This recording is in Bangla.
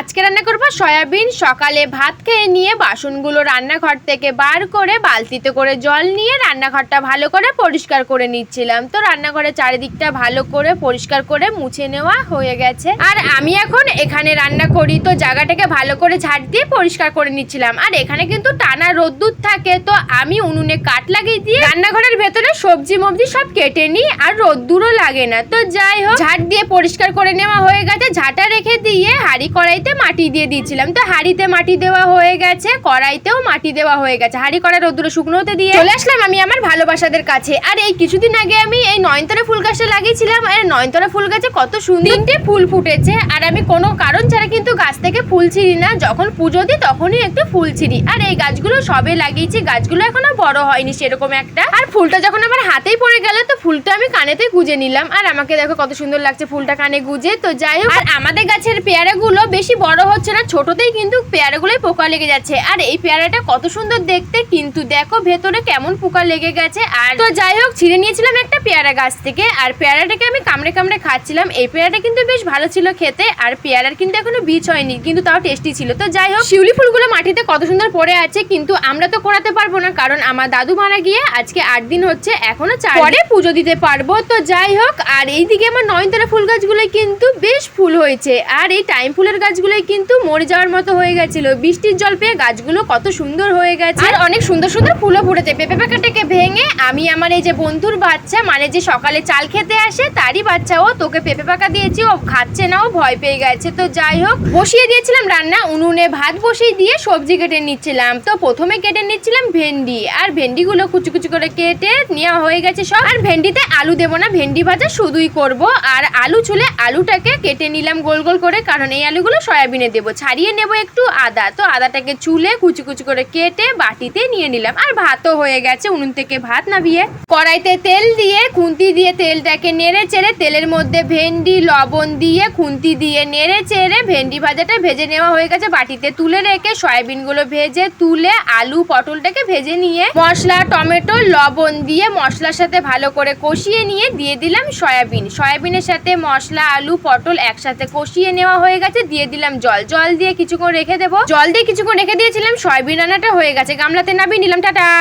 আজকে রান্না করবো সয়াবিন। সকালে ভাত খেয়ে নিয়ে বাসনগুলো রান্নাঘর থেকে বার করে বালতিতে করে জল নিয়ে রান্নাঘরটা ভালো করে পরিষ্কার করে নিচ্ছিলাম। তো রান্নাঘরের চারিদিকটা ভালো করে পরিষ্কার করে মুছে নেওয়া হয়ে গেছে। আর আমি এখন এখানে রান্না করি, তো জায়গাটাকে ভালো করে ঝাড় দিয়ে পরিষ্কার করে নিচ্ছিলাম। আর এখানে কিন্তু টানা রোদ্দুর থাকে, তো আমি উনুনে কাঠ লাগিয়ে দিয়ে রান্নাঘরের ভেতরে সবজি মবজি সব কেটে নিই, আর রোদ্দুরও লাগে না। তো যাই হোক, ঝাড় দিয়ে পরিষ্কার করে নেওয়া হয়ে গেছে। ঝাঁটা রেখে দিয়ে হাঁড়ি কড়াইতে মাটি দিয়ে দিয়েছিলাম। তো হাঁড়িতে মাটি দেওয়া হয়ে গেছে, কড়াইতেও মাটি দেওয়া হয়ে গেছে। হাঁড়ি কড়াই রোদ্দুরে শুকনো হতে দিয়ে চলে আসলাম আমি আমার ভালোবাসাদের কাছে। আর এই কিছুদিন আগে আমি এই নয়নতারা ফুল গাছটা লাগিয়েছিলাম। আর নয়নতারা ফুল গাছে কত সুন্দর ফুল ফুটেছে। আর আমি কোনো কারণ ছাড়া কিন্তু গাছ থেকে ফুল ছিঁড়ি না, যখন পুজো দিই তখনই একটু ফুল ছিঁড়ি। আর এই গাছগুলো সবে লাগিয়েছি, গাছগুলো এখনো বড় হয়নি সেরকম একটা। আর ফুলটা যখন আমার হাতেই পড়ে গেল, তো ফুলটা আমি কানেতে গুজে নিলাম। আর আমাকে দেখো কত সুন্দর লাগছে ফুলটা কানে গুজে। তো যাই হোক, আর আমাদের গাছের পেয়ারাগুলো বেশি বড় হচ্ছে না, ছোটতেই কিন্তু পেয়ারাগুলোই পোকা লেগে যাচ্ছে। আর এই পেয়ারাটা কত সুন্দর দেখতে, কিন্তু দেখো ভেতরে কেমন পোকা লেগে গেছে। আর তো যাই হোক, ছিঁড়ে নিয়েছিলাম একটা পেয়ারা গাছ থেকে, আর পেয়ারাটাকে আমি কামড়ে কামড়ে খাচ্ছিলাম। এই পেয়ারাটা কিন্তু বেশ ভালো ছিল খেতে, আর পেয়ারার কিন্তু এখনো বীজ হয়নি, কিন্তু তাও টেস্টি ছিল। তো যাই হোক, শিউলি ফুলগুলো মাটিতে কত সুন্দর পড়ে আছে, কিন্তু আমরা তো করাতে পারবো না, কারণ আমার দাদু মারা গিয়ে আজকে 8 দিন হচ্ছে, এখনো 4 পরে পুজো দিতে পারবো। তো যাই হোক, আর এইদিকে আমার নয়নতারা ফুল গাছগুলোই কিন্তু বেশ ফুল হয়েছে। আর এই টাইম ফুলের গাছগুলোই কিন্তু মরে যাওয়ার মতো হয়ে গেছিল। বৃষ্টির জল পেয়ে গাছগুলো কত সুন্দর হয়ে গেছে, আর অনেক সুন্দর সুন্দর ফুলও ফুটেছে। পেঁপে পাকাটাকে ভেঙে আমি আমার এই যে বন্ধুর বাচ্চা, মানে যে সকালে চাল খেতে আসে তারই বাচ্চা, ও তোকে পেঁপে পাকা দিয়েছি, ও খাচ্ছে না, ও ভয় পেয়ে গেছে। তো যাই হোক, বসিয়ে দিয়েছিলাম রান্না। উনুনে ভাত বসিয়ে দিয়ে সবজি কেটে নিচ্ছিলাম। তো প্রথমে কেটে নিচ্ছিলাম ভেন্ডি, আর ভেন্ডিগুলো কুচি কুচি করে কেটে নেওয়া হয়ে গেছে সব। আর ভেন্ডিতে আলু দেবো না, ভেন্ডি ভাজা শুধুই করব। আর আলু ছুলে আলুটাকে কেটে নিলাম গোল গোল করে, কারণ এই আলুগুলো সয়াবিনে দেবো। ছাড়িয়ে নেব একটু আদা, তো আদাটাকে চুলে কুচি কুচি করে কেটে বাটিতে নিয়ে নিলাম। আর ভাতও হয়ে গেছে, উনুন থেকে ভাত নামিয়ে কড়াইতে তেল দিয়ে খুন্তি দিয়ে তেলটাকে নেড়ে চেড়ে তেলের মধ্যে ভেন্ডি লবণ দিয়ে খুন্তি দিয়ে নেড়ে চেড়ে ভেন্ডি ভাজাটা ভেজে নেওয়া হয়ে গেছে। বাটিতে তুলে রেখে সয়াবিনগুলো ভেজে তুলে আলু পটলটাকে ভেজে নিয়ে মশলা টমেটো লবণ দিয়ে মশলার সাথে ভালো করে কষিয়ে নিয়ে দিয়ে দিলাম সয়াবিন। সয়াবিনের সাথে মশলা আলু পটল একসাথে কষিয়ে নেওয়া হয়ে গেছে, দিয়ে দিলাম জল। জল দিয়ে কিছুক্ষণ রেখে দেবো। জল দিয়ে কিছুক্ষণ রেখে দিয়েছিলাম, সয়াবিন রান্নাটা হয়ে গেছে। গামলাতে নামিয়ে নিলাম। টাটা।